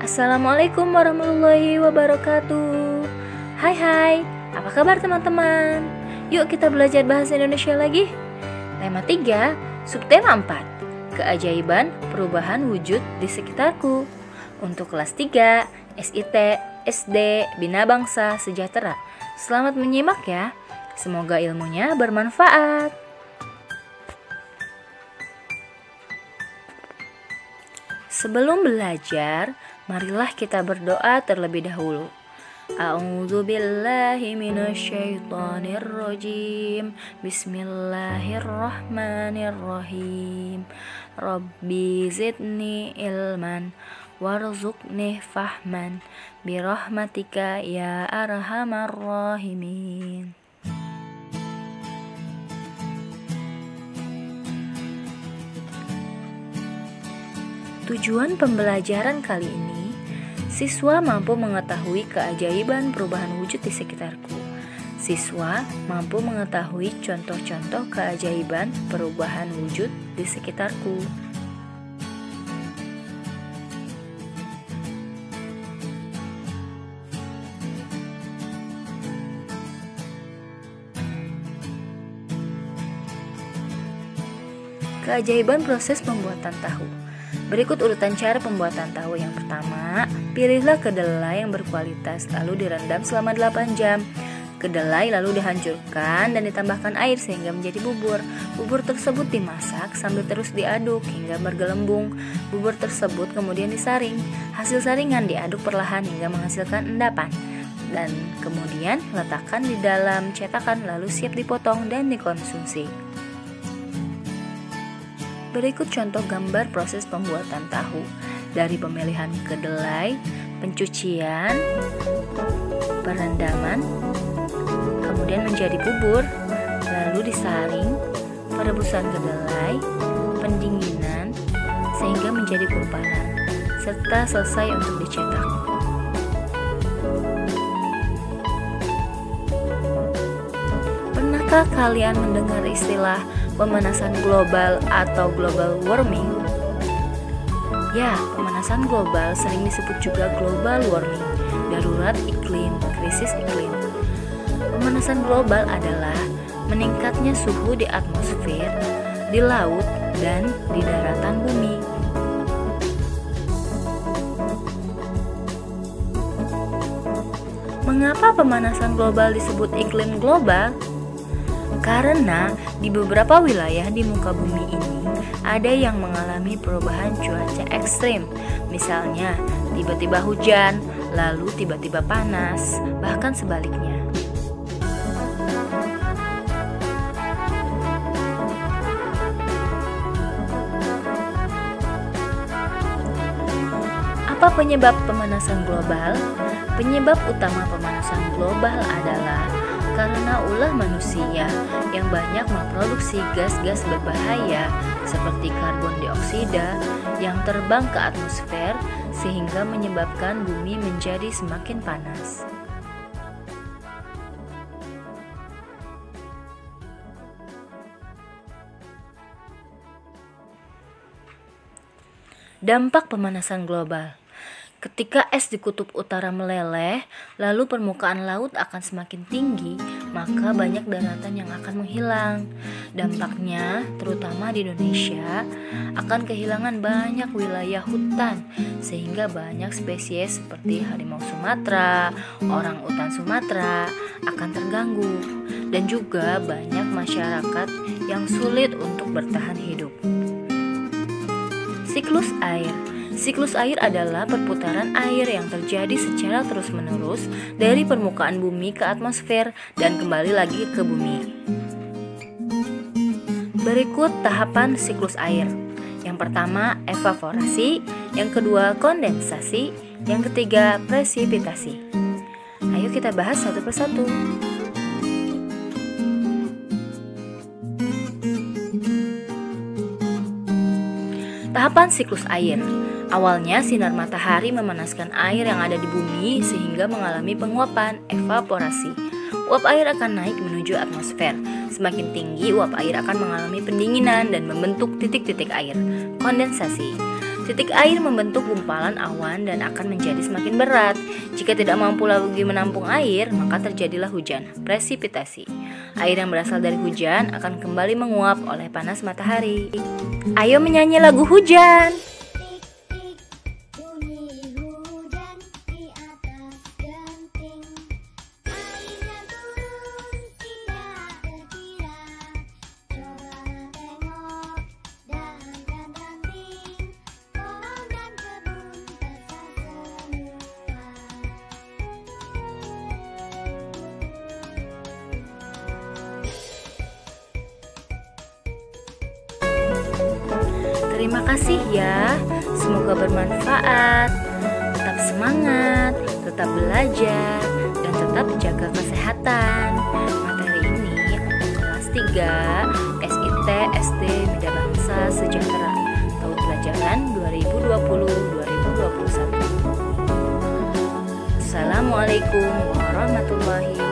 Assalamualaikum warahmatullahi wabarakatuh. Hai, apa kabar teman-teman? Yuk kita belajar bahasa Indonesia lagi. Tema 3, subtema 4, keajaiban perubahan wujud di sekitarku. Untuk kelas 3, SIT, SD, Bina Bangsa Sejahtera. Selamat menyimak ya. Semoga ilmunya bermanfaat. Sebelum belajar, marilah kita berdoa terlebih dahulu. A'udzu billahi minasyaitonir rajim. Bismillahirrahmanirrahim. Rabbi zidni ilman warzuqni fahman birahmatika ya arhamar rahimin. Tujuan pembelajaran kali ini, siswa mampu mengetahui keajaiban perubahan wujud di sekitarku. Siswa mampu mengetahui contoh-contoh keajaiban perubahan wujud di sekitarku. Keajaiban proses pembuatan tahu. Berikut urutan cara pembuatan tahu. Yang pertama, pilihlah kedelai yang berkualitas lalu direndam selama 8 jam. Kedelai lalu dihancurkan dan ditambahkan air sehingga menjadi bubur. Bubur tersebut dimasak sambil terus diaduk hingga bergelembung. Bubur tersebut kemudian disaring. Hasil saringan diaduk perlahan hingga menghasilkan endapan. Dan kemudian letakkan di dalam cetakan lalu siap dipotong dan dikonsumsi. Berikut contoh gambar proses pembuatan tahu, dari pemilihan kedelai, pencucian, perendaman, kemudian menjadi bubur, lalu disaring, perebusan kedelai, pendinginan, sehingga menjadi kumparan, serta selesai untuk dicetak. Pernahkah kalian mendengar istilah pemanasan global atau global warming? Ya, pemanasan global sering disebut juga global warming, darurat iklim, krisis iklim. Pemanasan global adalah meningkatnya suhu di atmosfer, di laut, dan di daratan bumi. Mengapa pemanasan global disebut iklim global? Karena di beberapa wilayah di muka bumi ini ada yang mengalami perubahan cuaca ekstrim. Misalnya, tiba-tiba hujan, lalu tiba-tiba panas, bahkan sebaliknya. Apa penyebab pemanasan global? Penyebab utama pemanasan global adalah karena ulah manusia yang banyak memproduksi gas-gas berbahaya seperti karbon dioksida yang terbang ke atmosfer sehingga menyebabkan bumi menjadi semakin panas. Dampak pemanasan global. Ketika es di kutub utara meleleh, lalu permukaan laut akan semakin tinggi, maka banyak daratan yang akan menghilang. Dampaknya, terutama di Indonesia, akan kehilangan banyak wilayah hutan, sehingga banyak spesies seperti harimau Sumatera, orangutan Sumatera akan terganggu, dan juga banyak masyarakat yang sulit untuk bertahan hidup. Siklus air. Siklus air adalah perputaran air yang terjadi secara terus-menerus dari permukaan bumi ke atmosfer dan kembali lagi ke bumi. Berikut tahapan siklus air. Yang pertama, evaporasi, yang kedua, kondensasi, yang ketiga, presipitasi. Ayo kita bahas satu persatu. Tahapan siklus air. Awalnya sinar matahari memanaskan air yang ada di bumi sehingga mengalami penguapan, evaporasi. Uap air akan naik menuju atmosfer. Semakin tinggi, uap air akan mengalami pendinginan dan membentuk titik-titik air, kondensasi. Titik air membentuk gumpalan awan dan akan menjadi semakin berat. Jika tidak mampu lagi menampung air, maka terjadilah hujan, presipitasi. Air yang berasal dari hujan akan kembali menguap oleh panas matahari. Ayo menyanyi lagu hujan. Terima kasih ya, semoga bermanfaat. Tetap semangat, tetap belajar, dan tetap jaga kesehatan. Materi ini untuk kelas 3 SIT SD Bida Bangsa Sejahtera tahun pelajaran 2020-2021. Assalamualaikum warahmatullahi wabarakatuh.